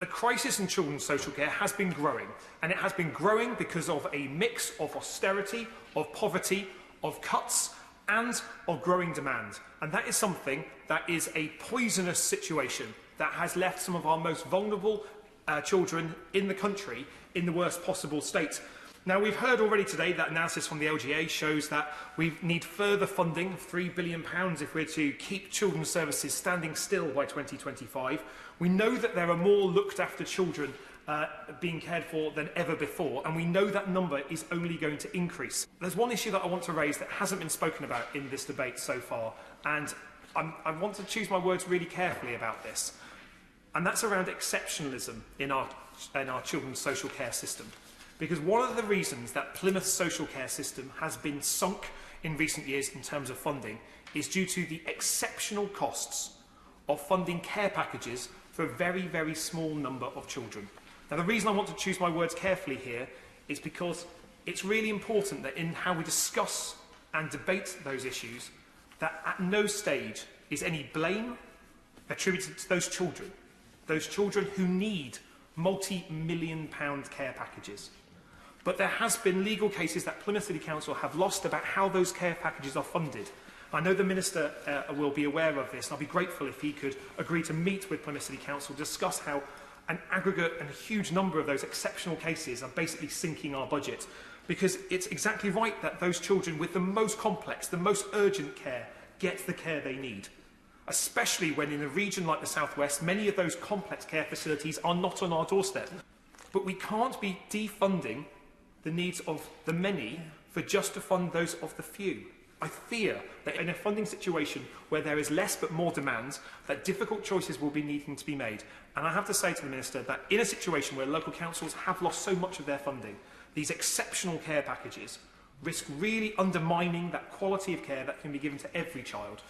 The crisis in children's social care has been growing, and it has been growing because of a mix of austerity, of poverty, of cuts, and of growing demand. And that is something that is a poisonous situation that has left some of our most vulnerable children in the country in the worst possible state. Now, we've heard already today that analysis from the LGA shows that we need further funding of £3 billion if we're to keep children's services standing still by 2025. We know that there are more looked after children being cared for than ever before, and we know that number is only going to increase. There's one issue that I want to raise that hasn't been spoken about in this debate so far, and I want to choose my words really carefully about this, and that's around exceptionalism in our children's social care system. Because one of the reasons that Plymouth's social care system has been sunk in recent years in terms of funding is due to the exceptional costs of funding care packages for a very, very small number of children. Now, the reason I want to choose my words carefully here is because it's really important that in how we discuss and debate those issues, that at no stage is any blame attributed to those children who need multi-million-pound care packages. But there has been legal cases that Plymouth City Council have lost about how those care packages are funded. I know the Minister will be aware of this, and I'll be grateful if he could agree to meet with Plymouth City Council to discuss how an aggregate and a huge number of those exceptional cases are basically sinking our budget. Because it's exactly right that those children with the most complex, the most urgent care, get the care they need. Especially when in a region like the South West, many of those complex care facilities are not on our doorstep. But we can't be defunding the needs of the many for just to fund those of the few. I fear that in a funding situation where there is less but more demand, that difficult choices will be needing to be made. And I have to say to the Minister that in a situation where local councils have lost so much of their funding, these exceptional care packages risk really undermining that quality of care that can be given to every child.